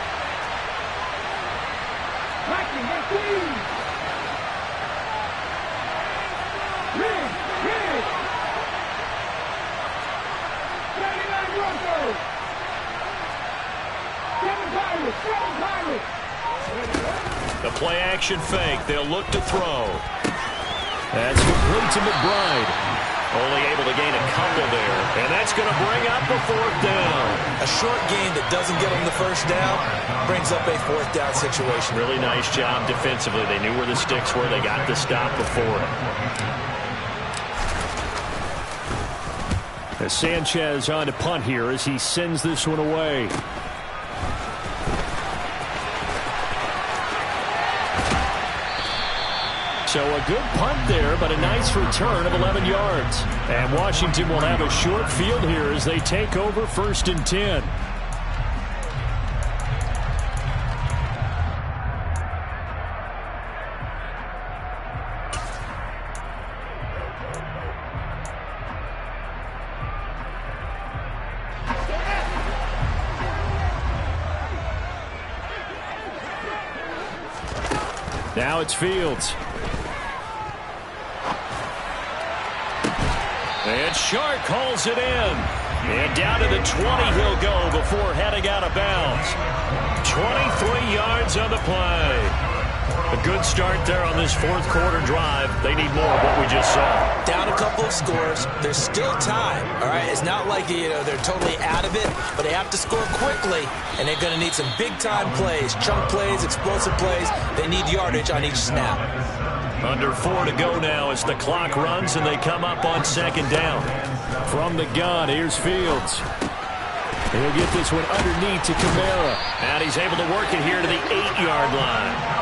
The play-action fake. They'll look to throw. That's complete to McBride. Only able to gain a couple there. And that's going to bring up a 4th down. A short gain that doesn't get them the first down brings up a 4th down situation. Really nice job defensively. They knew where the sticks were. They got the stop before it. As Sanchez on to punt here as he sends this one away. So a good punt there, but a nice return of 11 yards. And Washington will have a short field here as they take over 1st and 10. Now it's Fields. And Shark calls it in. And down to the 20 he'll go before heading out of bounds. 23 yards on the play. A good start there on this 4th quarter drive. They need more of what we just saw. Down a couple of scores. There's still time, all right? It's not like, they're totally out of it, but they have to score quickly, and they're going to need some big-time plays, chunk plays, explosive plays. They need yardage on each snap. Under 4 to go now as the clock runs and they come up on 2nd down. From the gun, here's Fields. He'll get this one underneath to Kamara. And he's able to work it here to the 8-yard line.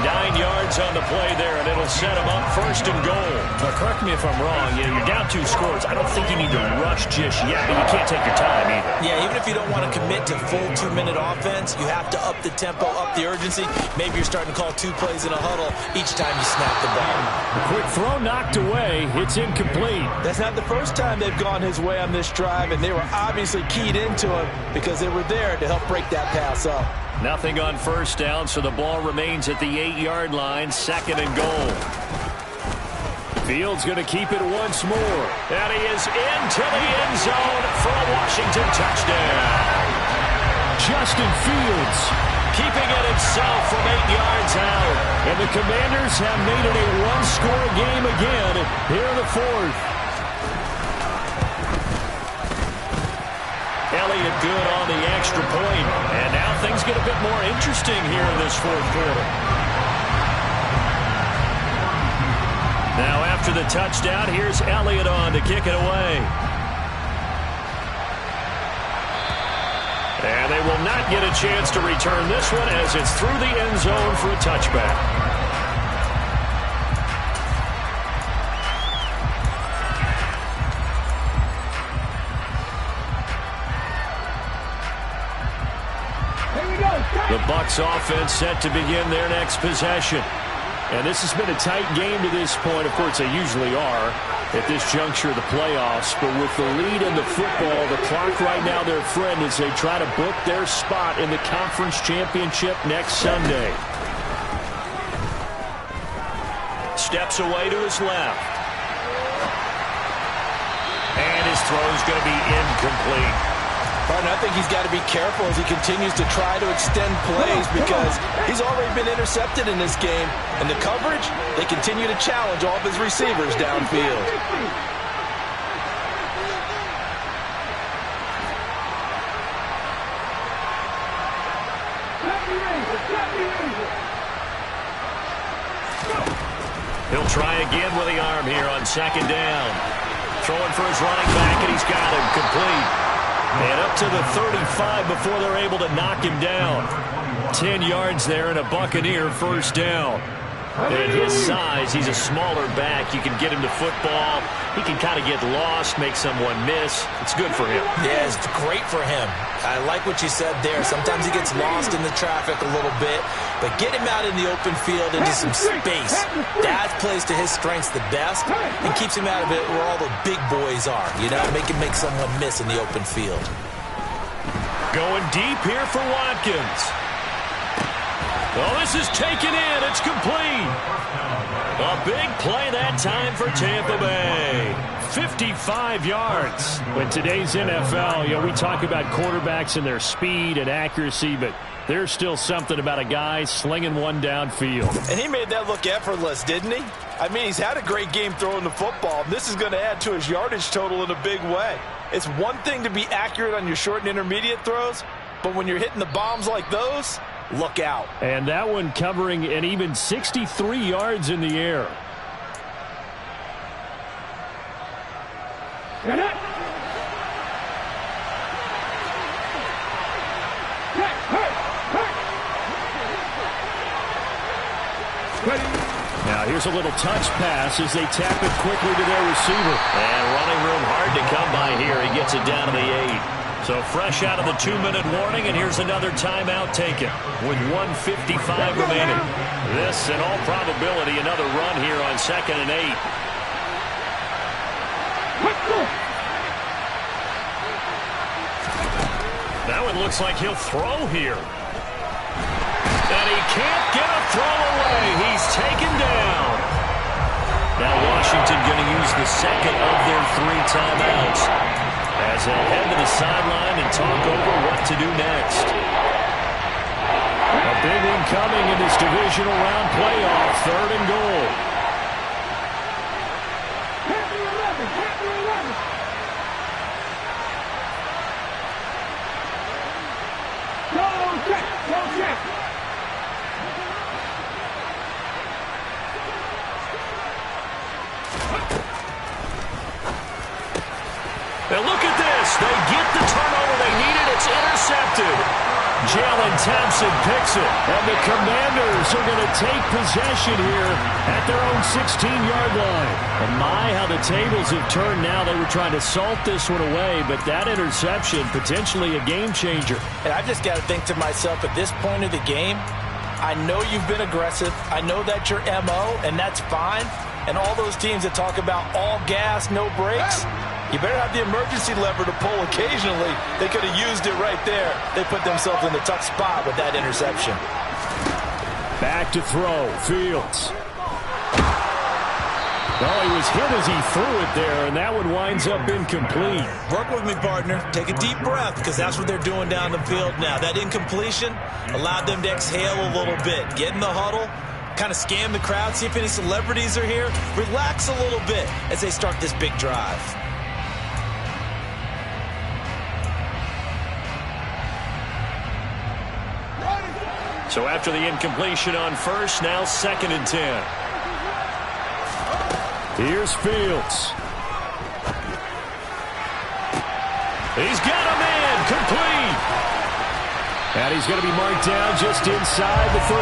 9 yards on the play there, and it'll set him up 1st and goal. Now, correct me if I'm wrong. You're down 2 scores. I don't think you need to rush just yet, but you can't take your time either. Yeah, even if you don't want to commit to full 2-minute offense, you have to up the tempo, up the urgency. Maybe you're starting to call 2 plays in a huddle each time you snap the ball. Quick throw knocked away. It's incomplete. That's not the first time they've gone his way on this drive, and they were obviously keyed into him because they were there to help break that pass up. Nothing on 1st down, so the ball remains at the 8-yard line, 2nd and goal. Fields going to keep it once more. And he is into the end zone for a Washington touchdown. Justin Fields keeping it himself from 8 yards out. And the Commanders have made it a 1-score game again here in the 4th. Elliott good on the extra point. And now things get a bit more interesting here in this 4th quarter. Now after the touchdown, here's Elliott on to kick it away. And they will not get a chance to return this one as it's through the end zone for a touchback. The Bucs offense set to begin their next possession. And this has been a tight game to this point. Of course, they usually are at this juncture of the playoffs. But with the lead in the football, the clock right now their friend as they try to book their spot in the conference championship next Sunday. Steps away to his left. And his throw is going to be incomplete. I think he's got to be careful as he continues to try to extend plays because he's already been intercepted in this game. And the coverage, they continue to challenge all of his receivers downfield. He'll try again with the arm here on 2nd down. Throwing for his running back, and he's got him complete. And up to the 35 before they're able to knock him down. 10 yards there and a Buccaneer 1st down. At his size, he's a smaller back. You can get him to football. He can kind of get lost, make someone miss. It's good for him. Yeah, it's great for him. I like what you said there. Sometimes he gets lost in the traffic a little bit, but get him out in the open field into some space. That plays to his strengths the best and keeps him out of it where all the big boys are. You know, make him make someone miss in the open field. Going deep here for Watkins. Oh, this is taken in. It's complete. A big play that time for Tampa Bay. 55 yards. In today's NFL, you know, we talk about quarterbacks and their speed and accuracy, but there's still something about a guy slinging one downfield. And he made that look effortless, didn't he? I mean, he's had a great game throwing the football. This is going to add to his yardage total in a big way. It's one thing to be accurate on your short and intermediate throws, but when you're hitting the bombs like those, look out. And that one covering an even 63 yards in the air. Now here's a little touch pass as they tap it quickly to their receiver. And running room hard to come by here. He gets it down to the 8. So fresh out of the 2-minute warning, and here's another timeout taken with 1:55 remaining. This, in all probability, another run here on 2nd and 8. That one looks like he'll throw here. And he can't get a throw away. He's taken down. Now Washington going to use the second of their 3 timeouts as they'll head to the sideline and talk over what to do next. A big one coming in this divisional round playoff, 3rd and goal. And look at this. They get the turnover they needed. It's intercepted. Jalen Thompson picks it. And the Commanders are going to take possession here at their own 16-yard line. And my, how the tables have turned now. They were trying to salt this one away, but that interception, potentially a game changer. And I just got to think to myself, at this point of the game, I know you've been aggressive. I know that's your MO, and that's fine. And all those teams that talk about all gas, no brakes, you better have the emergency lever to pull occasionally. They could have used it right there. They put themselves in a tough spot with that interception. Back to throw, Fields. Well, he was hit as he threw it there, and that one winds up incomplete. Work with me, partner. Take a deep breath, because that's what they're doing down the field now. That incompletion allowed them to exhale a little bit. Get in the huddle, kind of scan the crowd, see if any celebrities are here. Relax a little bit as they start this big drive. So after the incompletion on first, now 2nd and 10. Here's Fields. He's got a man, complete. And he's going to be marked down just inside the 35.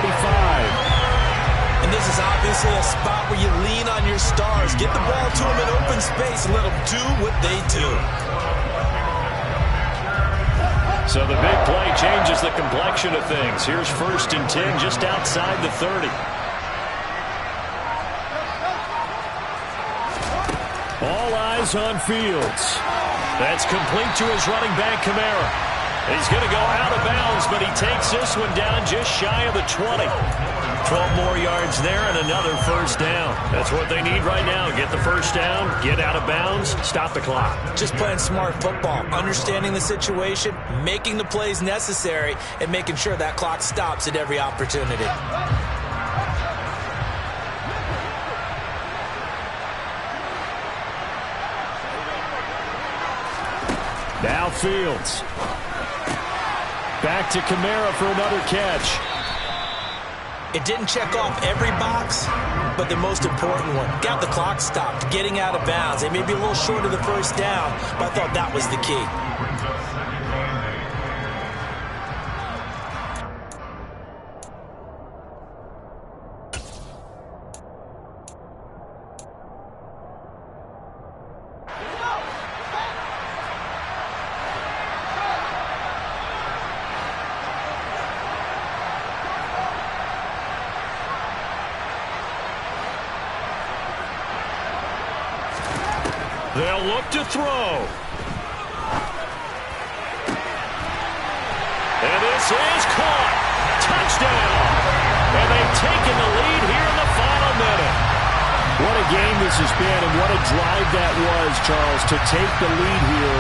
And this is obviously a spot where you lean on your stars. Get the ball to them in open space and let them do what they do. So the big play changes the complexion of things. Here's 1st and 10 just outside the 30. All eyes on Fields. That's complete to his running back, Kamara. He's going to go out of bounds, but he takes this one down just shy of the 20. 12 more yards there and another 1st down. That's what they need right now. Get the 1st down, get out of bounds, stop the clock. Just playing smart football, understanding the situation, making the plays necessary, and making sure that clock stops at every opportunity. Now Fields. Back to Kamara for another catch. It didn't check off every box, but the most important one. Got the clock stopped, getting out of bounds. They may be a little short of the 1st down, but I thought that was the key. They'll look to throw. And this is caught. Touchdown. And they've taken the lead here in the final minute. What a game this has been, and what a drive that was, Charles, to take the lead here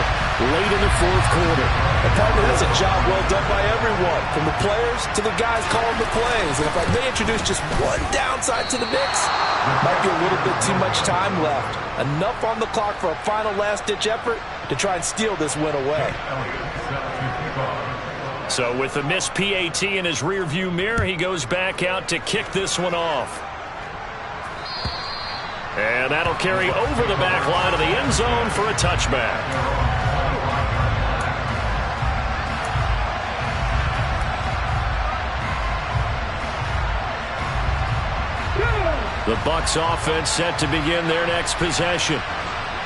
late in the fourth quarter. And partner, that's a job well done by everyone, from the players to the guys calling the plays. And if I may introduce just one downside to the mix, might be a little bit too much time left. Enough on the clock for a final last-ditch effort to try and steal this win away. So with the missed PAT in his rearview mirror, he goes back out to kick this one off. And that'll carry over the back line of the end zone for a touchback. The Bucs offense set to begin their next possession.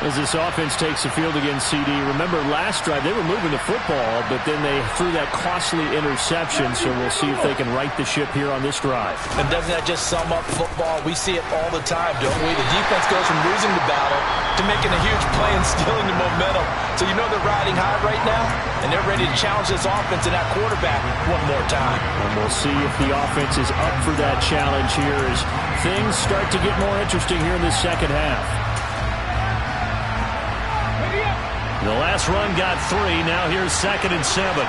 As this offense takes the field against CD, remember last drive they were moving the football, but then they threw that costly interception, so we'll see if they can right the ship here on this drive. And doesn't that just sum up football? We see it all the time, don't we? The defense goes from losing the battle to making a huge play and stealing the momentum. So you know they're riding high right now, and they're ready to challenge this offense and that quarterback one more time. And we'll see if the offense is up for that challenge here as things start to get more interesting here in this second half. The last run got 3. Now here's 2nd and 7.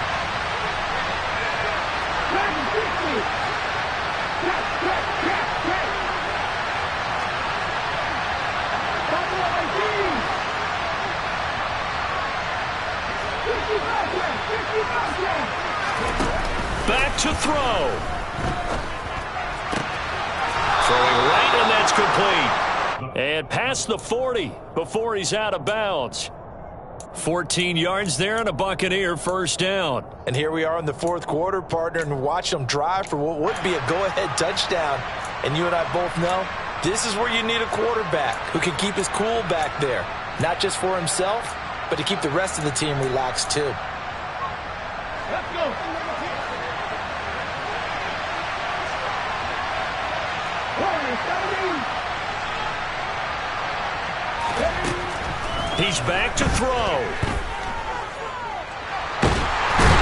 Back to throw. Throwing right, and that's complete. And past the 40 before he's out of bounds. 14 yards there and a Buccaneer first down. And here we are in the fourth quarter, partner, and watch them drive for what would be a go-ahead touchdown. And you and I both know this is where you need a quarterback who can keep his cool back there. Not just for himself, but to keep the rest of the team relaxed too. Let's go. He's back to throw.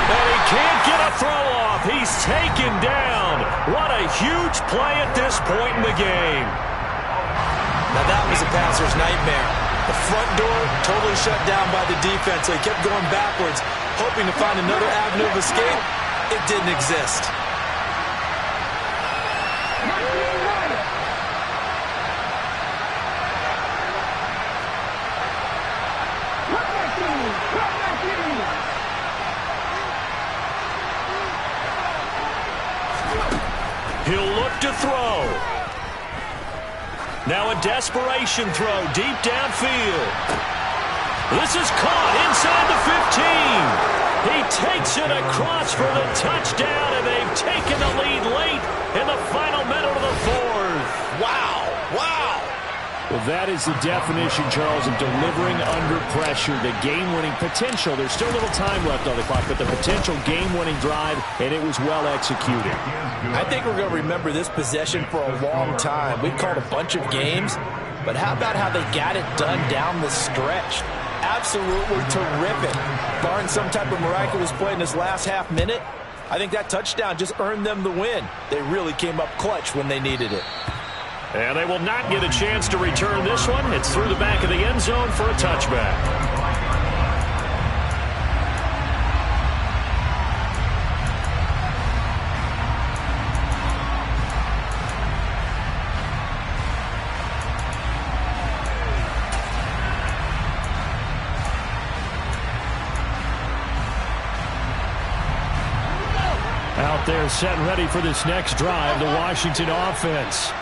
And he can't get a throw off. He's taken down. What a huge play at this point in the game. Now that was a passer's nightmare. The front door totally shut down by the defense, so he kept going backwards, hoping to find another avenue of escape. It didn't exist. He'll look to throw. Now a desperation throw deep downfield. This is caught inside the 15. He takes it across for the touchdown, and they've taken the lead late in the final minute of the fourth. Wow, wow. Well, that is the definition, Charles, of delivering under pressure. The game-winning potential. There's still a little time left on the clock, but the potential game-winning drive, and it was well executed. I think we're going to remember this possession for a long time. We've called a bunch of games, but how about how they got it done down the stretch? Absolutely terrific. Barring some type of miraculous play in this last half minute, I think that touchdown just earned them the win. They really came up clutch when they needed it. And they will not get a chance to return this one. It's through the back of the end zone for a touchback. Out there set and ready for this next drive, the Washington offense.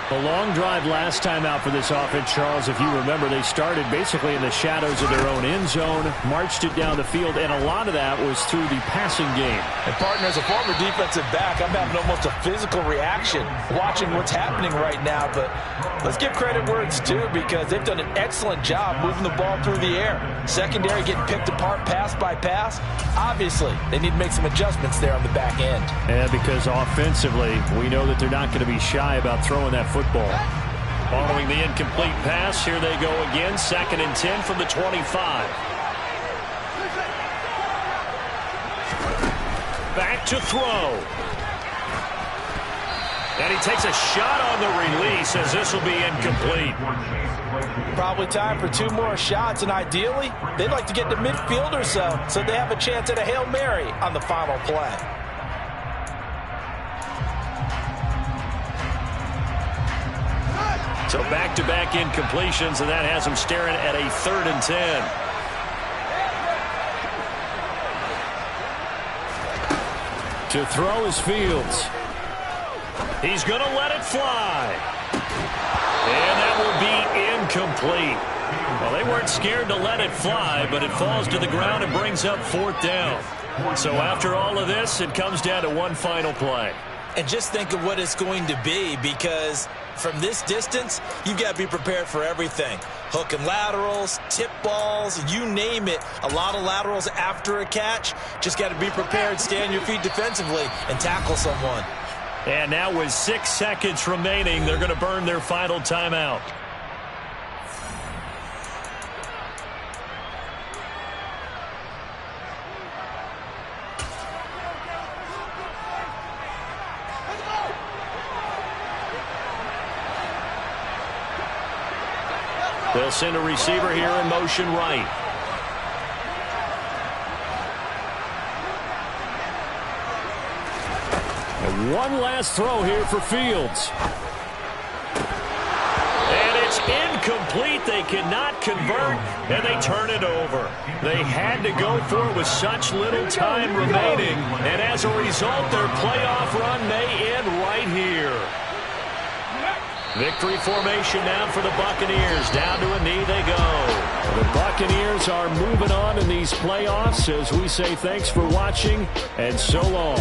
A long drive last time out for this offense, Charles. If you remember, they started basically in the shadows of their own end zone, marched it down the field, and a lot of that was through the passing game. And, partner, as a former defensive back, I'm having almost a physical reaction watching what's happening right now. But let's give credit where it's due, because they've done an excellent job moving the ball through the air. Secondary getting picked apart pass by pass. Obviously, they need to make some adjustments there on the back end. And because offensively, we know that they're not going to be shy about throwing that football. Following the incomplete pass, here they go again. 2nd and 10 from the 25. Back to throw. And he takes a shot on the release as this will be incomplete. Probably time for 2 more shots, and ideally, they'd like to get to midfield or so they have a chance at a Hail Mary on the final play. So back-to-back incompletions, and that has him staring at a 3rd and 10. To throw is Fields. He's going to let it fly. And that will be incomplete. Well, they weren't scared to let it fly, but it falls to the ground and brings up 4th down. So after all of this, it comes down to one final play. And just think of what it's going to be, because from this distance, you've got to be prepared for everything. Hook and laterals, tip balls, you name it. A lot of laterals after a catch. Just got to be prepared, stay on your feet defensively, and tackle someone. And now with 6 seconds remaining, they're going to burn their final timeout. They'll send a receiver here in motion right. And one last throw here for Fields. And it's incomplete. They cannot convert, and they turn it over. They had to go for it with such little time remaining, and as a result, their playoff run may end right here. Victory formation now for the Buccaneers. Down to a knee they go. The Buccaneers are moving on in these playoffs as we say thanks for watching and so long.